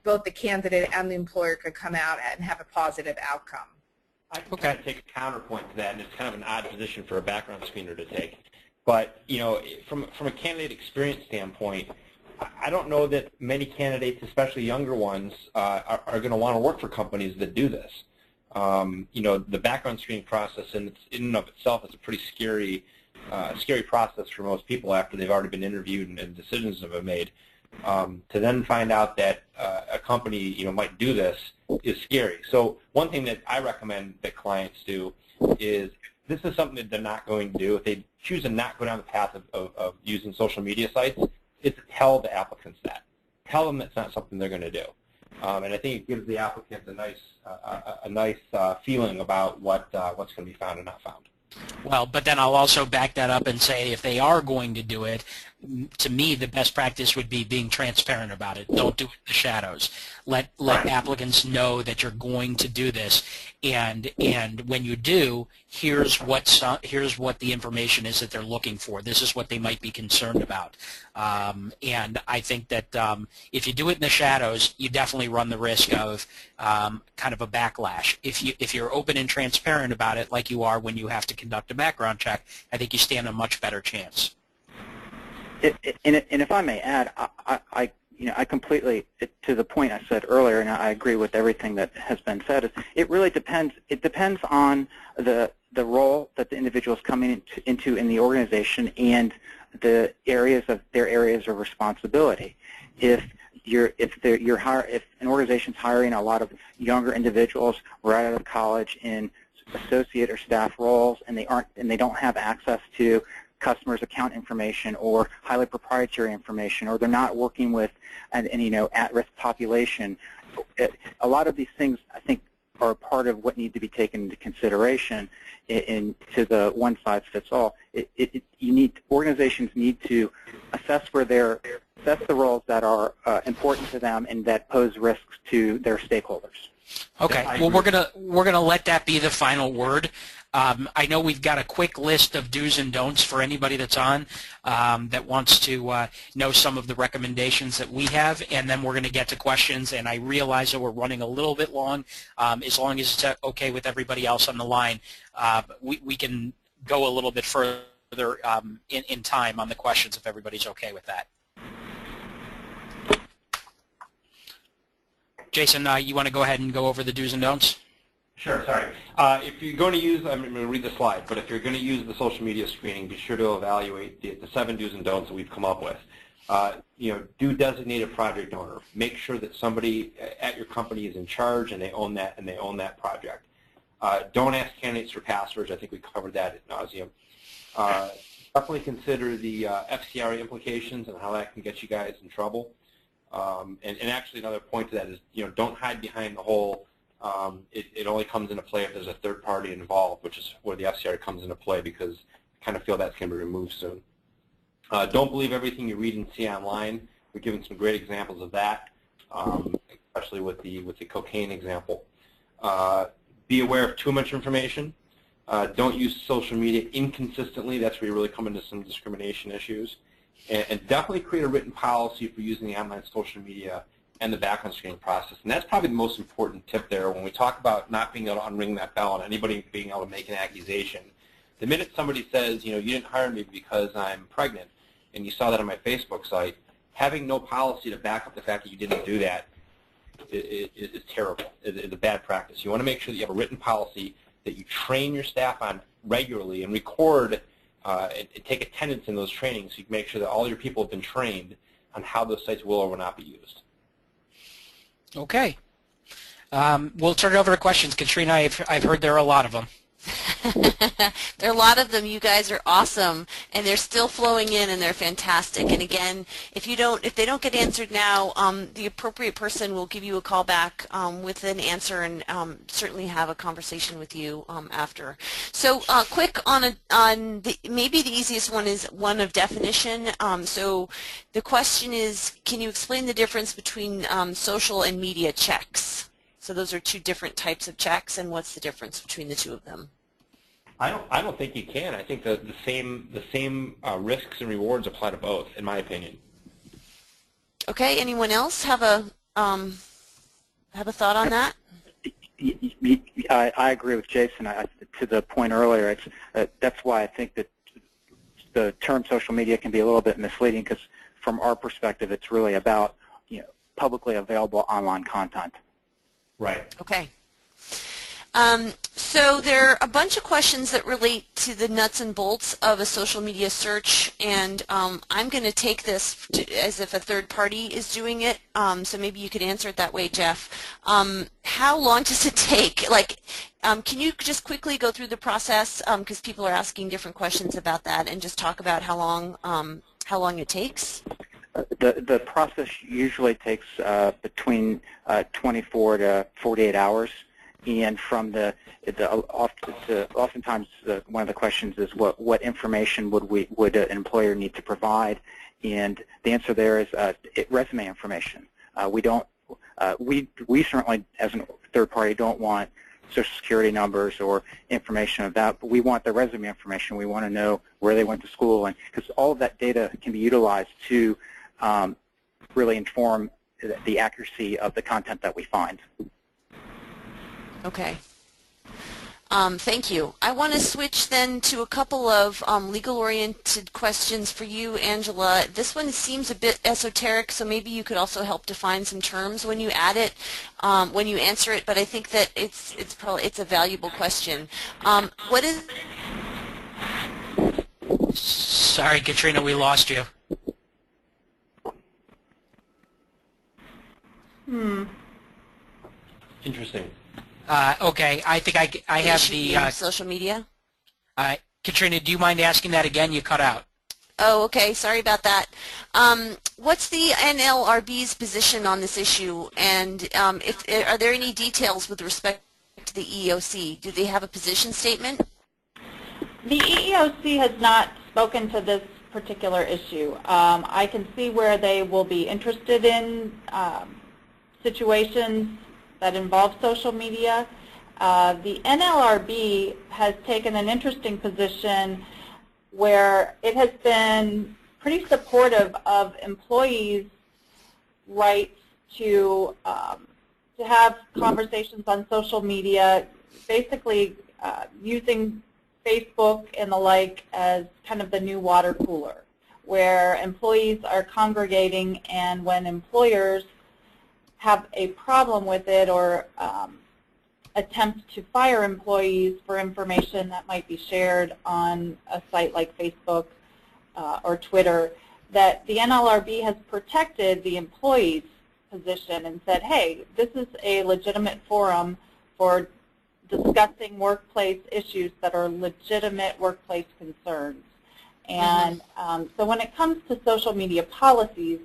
B: both the candidate and the employer could come out and have a positive outcome.
E: I can kind of take a counterpoint to that, and it's kind of an odd position for a background screener to take. But, from a candidate experience standpoint, I don't know that many candidates, especially younger ones, are going to want to work for companies that do this. The background screening process in and of itself is a pretty scary process for most people after they've already been interviewed and decisions have been made. To then find out that a company might do this is scary. So one thing that I recommend that clients do is, this is something that they're not going to do. If they choose to not go down the path of using social media sites, it's to tell the applicants that. Tell them that's not something they're going to do. And I think it gives the applicants a nice feeling about what's going to be found and not found.
C: Well, but then I'll also back that up and say if they are going to do it, to me the best practice would be being transparent about it. Don't do it in the shadows. Let applicants know that you're going to do this, and when you do, here's what the information is that they're looking for. This is what they might be concerned about. And I think that if you do it in the shadows, you definitely run the risk of kind of a backlash. If you're open and transparent about it, like you are when you have to conduct a background check, I think you stand a much better chance.
D: And if I may add, I completely, to the point I said earlier, and I agree with everything that has been said, is it really depends. It depends on the role that the individual is coming into in the organization and the areas of their areas of responsibility. If an organization's hiring a lot of younger individuals right out of college in associate or staff roles, and they don't have access to customers' account information or highly proprietary information, or they're not working with an at-risk population. A lot of these things, I think, are part of what need to be taken into consideration to the one-size-fits-all. Organizations need to assess the roles that are important to them and that pose risks to their stakeholders.
C: Okay. Well, we're gonna let that be the final word. I know we've got a quick list of do's and don'ts for anybody that's on that wants to know some of the recommendations that we have, and then we're going to get to questions. And I realize that we're running a little bit long. As long as it's okay with everybody else on the line, we can go a little bit further in time on the questions if everybody's okay with that. Jason, you want to go ahead and go over the do's and don'ts?
E: Sure, sorry. If you're going to use, I'm going to read the slide, but if you're going to use the social media screening, be sure to evaluate the 7 do's and don'ts that we've come up with. Do designate a project owner. Make sure that somebody at your company is in charge and they own that project. Don't ask candidates for passwords. I think we covered that ad nauseum. Definitely consider the FCRA implications and how that can get you guys in trouble. And actually another point to that is, don't hide behind the whole it only comes into play if there's a third party involved, which is where the FCRA comes into play, because I kind of feel that's going to be removed soon. Don't believe everything you read and see online. We're giving some great examples of that, especially with the cocaine example. Be aware of too much information. Don't use social media inconsistently. That's where you really come into some discrimination issues. And definitely create a written policy for using the online social media and the background screening process. And that's probably the most important tip there when we talk about not being able to unring that bell and anybody being able to make an accusation. The minute somebody says, you didn't hire me because I'm pregnant, and you saw that on my Facebook site, having no policy to back up the fact that you didn't do that is terrible. It's a bad practice. You want to make sure that you have a written policy that you train your staff on regularly and record and take attendance in those trainings so you can make sure that all your people have been trained on how those sites will or will not be used.
C: Okay. We'll turn it over to questions. Katrina, I've heard there are a lot of them.
A: There are a lot of them. You guys are awesome, and they're still flowing in, and they're fantastic. And again, if they don't get answered now, the appropriate person will give you a call back with an answer, and certainly have a conversation with you after. So, quick maybe the easiest one is one of definition. So, the question is, can you explain the difference between social and media checks? So those are 2 different types of checks, and what's the difference between the 2 of them?
E: I don't think you can. I think the same risks and rewards apply to both, in my opinion.
A: Okay. Anyone else have a thought on that?
D: I agree with Jason. To the point earlier, that's why I think that the term social media can be a little bit misleading, because from our perspective, it's really about publicly available online content.
E: Right.
A: Okay. So there are a bunch of questions that relate to the nuts and bolts of a social media search, and I'm going to take this as if a third party is doing it, so maybe you could answer it that way, Jeff. How long does it take? Like, can you just quickly go through the process, because people are asking different questions about that, and just talk about how long it takes?
D: The process usually takes between 24 to 48 hours, and from oftentimes one of the questions is what information would an employer need to provide, and the answer there is resume information. We certainly as a third party don't want Social Security numbers or information of that, but we want the resume information. We want to know where they went to school, and because all of that data can be utilized to really inform the accuracy of the content that we find.
A: Okay. Thank you. I want to switch then to a couple of legal-oriented questions for you, Angela. This one seems a bit esoteric, so maybe you could also help define some terms when you add it, when you answer it. But I think that it's a valuable question. What is?
C: Sorry, Katrina, we lost you.
E: Interesting.
C: Okay, I think I have the
A: social media.
C: Katrina, do you mind asking that again? You cut out.
A: Oh, okay. Sorry about that. What's the NLRB's position on this issue, and are there any details with respect to the EEOC? Do they have a position statement?
F: The EEOC has not spoken to this particular issue. I can see where they will be interested in situations that involve social media. The NLRB has taken an interesting position where it has been pretty supportive of employees' rights to have conversations on social media, basically using Facebook and the like as kind of the new water cooler, where employees are congregating, and when employers have a problem with it or attempt to fire employees for information that might be shared on a site like Facebook or Twitter, that the NLRB has protected the employee's position and said, hey, this is a legitimate forum for discussing workplace issues that are legitimate workplace concerns. And so when it comes to social media policies,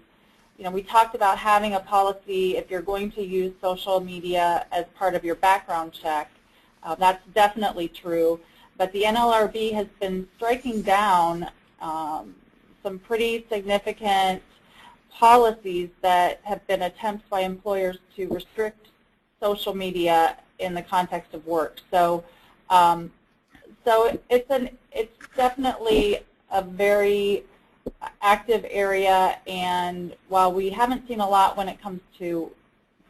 F: you know, we talked about having a policy if you're going to use social media as part of your background check. That's definitely true. But the NLRB has been striking down some pretty significant policies that have been attempts by employers to restrict social media in the context of work. So, it's definitely a very active area, and while we haven't seen a lot when it comes to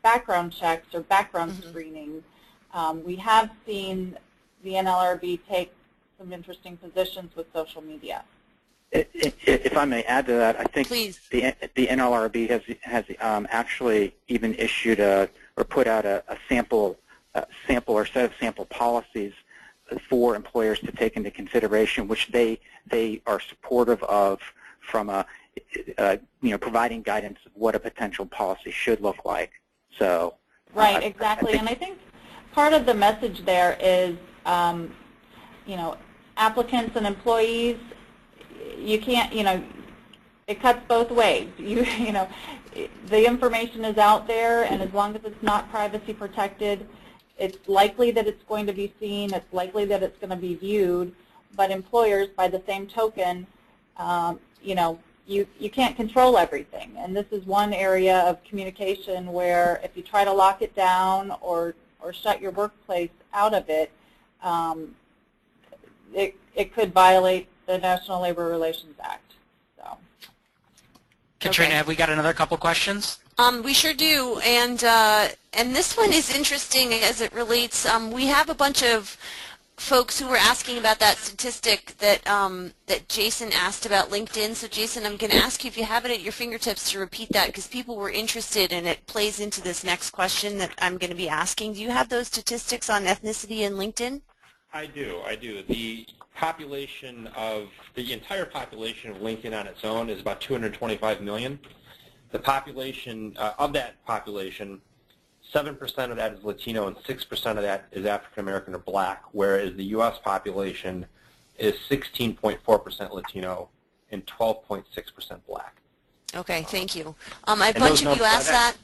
F: background checks or background screening, we have seen the NLRB take some interesting positions with social media.
D: If I may add to that, I think
A: Please.
D: the NLRB has actually even issued or put out a sample or set of sample policies for employers to take into consideration, which they are supportive of from providing guidance of what a potential policy should look like. So
F: right, exactly, and I think part of the message there is, applicants and employees, you can't, it cuts both ways. The information is out there, and as long as it's not privacy protected, it's likely that it's going to be seen, it's likely that it's going to be viewed, but employers, by the same token, you can't control everything. And this is one area of communication where if you try to lock it down or shut your workplace out of it, it could violate the National Labor Relations Act. So,
C: Katrina,
A: Okay.
C: have we got another couple questions?
A: We sure do, and this one is interesting as it relates. We have a bunch of folks who were asking about that statistic that that Jason asked about LinkedIn. So Jason, I'm going to ask you if you have it at your fingertips to repeat that, because people were interested, and it plays into this next question that I'm going to be asking. Do you have those statistics on ethnicity in LinkedIn?
E: I do. The entire population of LinkedIn on its own is about 225 million. The population, of that population, 7% of that is Latino and 6% of that is African American or Black, whereas the U.S. population is 16.4% Latino and 12.6% Black.
A: Okay, thank you. A bunch of you asked that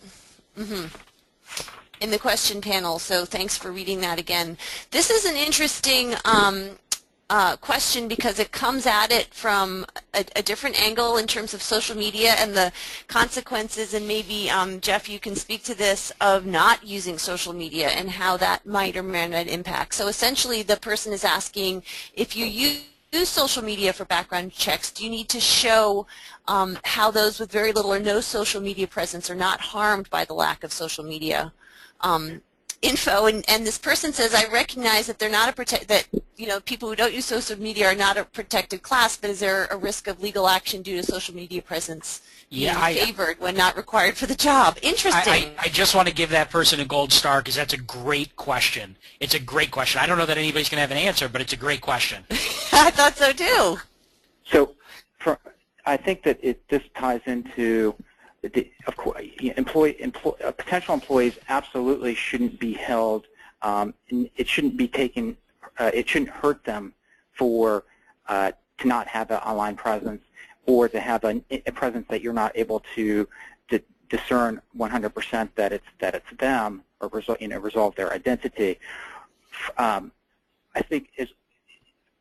A: in the question panel, so thanks for reading that again. This is an interesting question because it comes at it from a different angle in terms of social media and the consequences, and maybe, Jeff, you can speak to this, of not using social media and how that might or may not impact. So essentially the person is asking, if you use social media for background checks, do you need to show how those with very little or no social media presence are not harmed by the lack of social media info? And this person says, I recognize that they're not people who don't use social media are not a protected class, but is there a risk of legal action due to social media presence being favored when not required for the job? Interesting.
C: I just want to give that person a gold star because that's a great question. It's a great question. I don't know that anybody's going to have an answer, but it's a great question.
A: I thought so too.
D: So I think that this ties into of course, potential employees absolutely shouldn't be held. It shouldn't be taken. It shouldn't hurt them to not have an online presence, or to have a presence that you're not able to discern 100% that it's them, or resolve their identity. I think as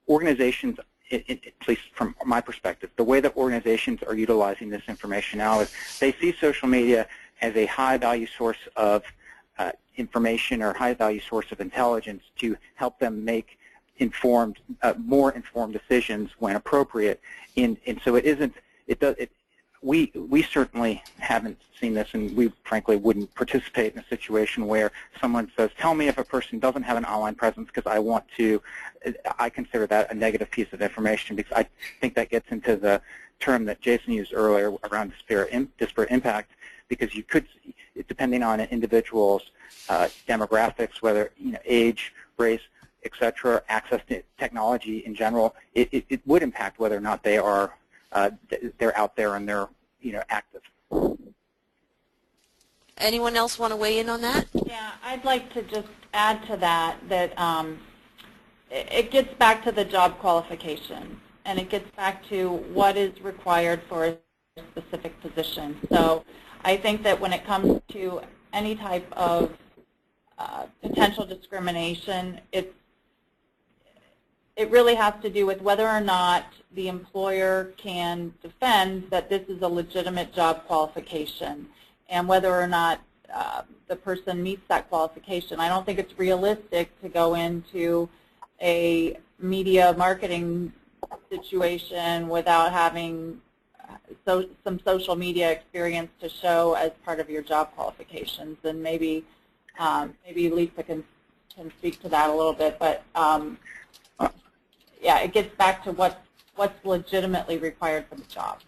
D: organizations, at least from my perspective, the way that organizations are utilizing this information now is they see social media as a high-value source of information or high-value source of intelligence to help them make more informed decisions when appropriate. And so we certainly haven't seen this, and we frankly wouldn't participate in a situation where someone says, tell me if a person doesn't have an online presence because I consider that a negative piece of information, because I think that gets into the term that Jason used earlier around disparate impact, because you could, depending on an individual's demographics, whether age, race, etc., access to technology in general, it would impact whether or not they are they're out there and they're active.
A: Anyone else want to weigh in on that?
F: Yeah, I'd like to just add to that it gets back to the job qualification, and it gets back to what is required for a specific position. So I think that when it comes to any type of potential discrimination, it really has to do with whether or not the employer can defend that this is a legitimate job qualification, and whether or not the person meets that qualification. I don't think it's realistic to go into a media marketing situation without having some social media experience to show as part of your job qualifications. And maybe Lisa can speak to that a little bit, but yeah, it gets back to what's legitimately required for the job.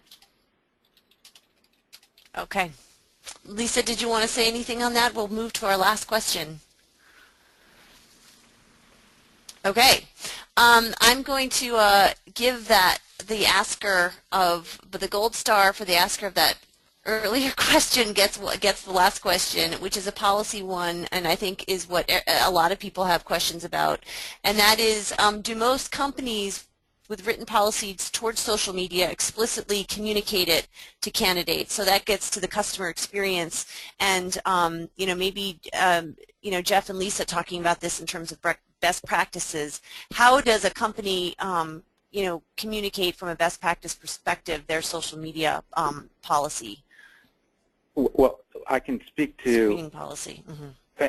A: Okay. Lisa, did you want to say anything on that? We'll move to our last question. Okay. I'm going to give the asker of the gold star for the asker of that earlier question gets the last question, which is a policy one, and I think is what a lot of people have questions about, and that is, do most companies with written policies towards social media explicitly communicate it to candidates? So that gets to the customer experience, and maybe Jeff and Lisa talking about this in terms of best practices. How does a company communicate from a best practice perspective their social media policy?
D: Well, I can speak to
A: screening policy.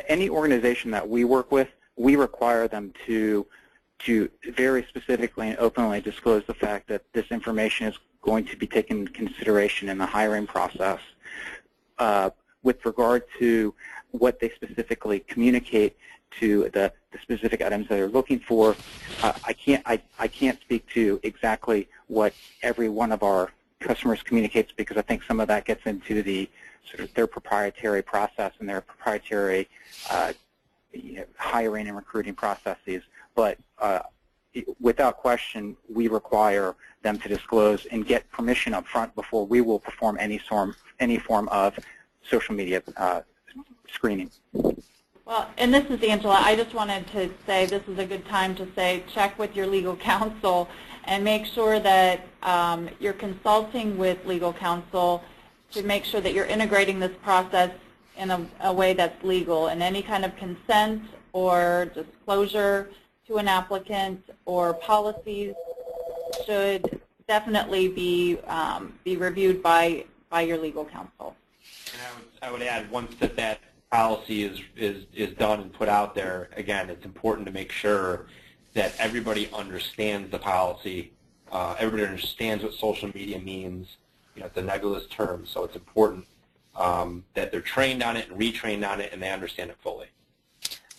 D: Any organization that we work with. We require them to very specifically and openly disclose the fact that this information is going to be taken into consideration in the hiring process. With regard to what they specifically communicate to the specific items that they're looking for, I can't speak to exactly what every one of our customers communicates, because I think some of that gets into the sort of their proprietary process and their proprietary hiring and recruiting processes. But without question, we require them to disclose and get permission up front before we will perform any form of social media screening.
G: Well, and this is Angela. I just wanted to say this is a good time to say check with your legal counsel and make sure that you're consulting with legal counsel to make sure that you're integrating this process in a way that's legal, and any kind of consent or disclosure to an applicant or policies should definitely be reviewed by your legal counsel.
E: And I would add, once that policy is done and put out there, again, it's important to make sure that everybody understands the policy. Everybody understands what social media means. You know, it's a nebulous term, so it's important that they're trained on it and retrained on it, and they understand it fully.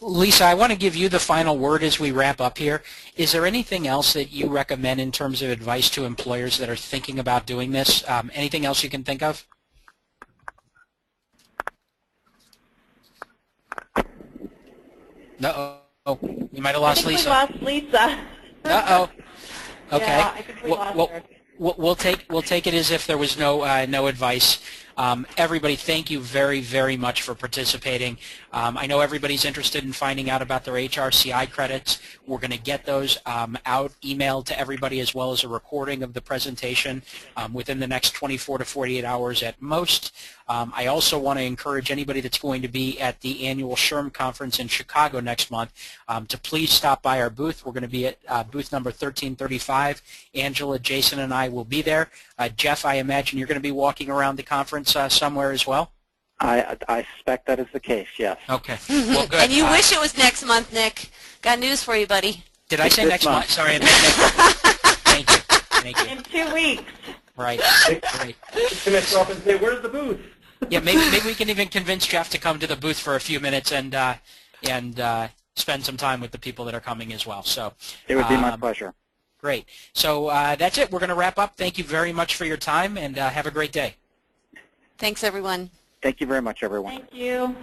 C: Lisa, I want to give you the final word as we wrap up here. Is there anything else that you recommend in terms of advice to employers that are thinking about doing this? Anything else you can think of? Uh-oh. We might have lost Lisa.
G: I think we lost Lisa.
C: Uh-oh. Okay.
G: Yeah, I think we lost her.
C: We'll take it as if there was no advice. Everybody, thank you very, very much for participating. I know everybody's interested in finding out about their HRCI credits. We're going to get those out, emailed to everybody, as well as a recording of the presentation within the next 24 to 48 hours at most. I also want to encourage anybody that's going to be at the annual SHRM conference in Chicago next month to please stop by our booth. We're going to be at booth number 1335. Angela, Jason, and I will be there. Jeff, I imagine you're going to be walking around the conference somewhere as well?
D: I suspect that is the case, yes.
C: Okay. Well, good.
A: And you wish it was next month, Nick. Got news for you, buddy.
C: Did I say next month? Sorry, I meant next month. Thank you. Thank you.
G: In 2 weeks.
C: Right. Right.
E: Going to show up and say, "Where's the booth?"
C: Yeah, maybe we can even convince Jeff to come to the booth for a few minutes and spend some time with the people that are coming as well. So
D: it would be my pleasure.
C: Great. So that's it. We're going to wrap up. Thank you very much for your time, and have a great day.
A: Thanks, everyone.
D: Thank you very much, everyone.
G: Thank you.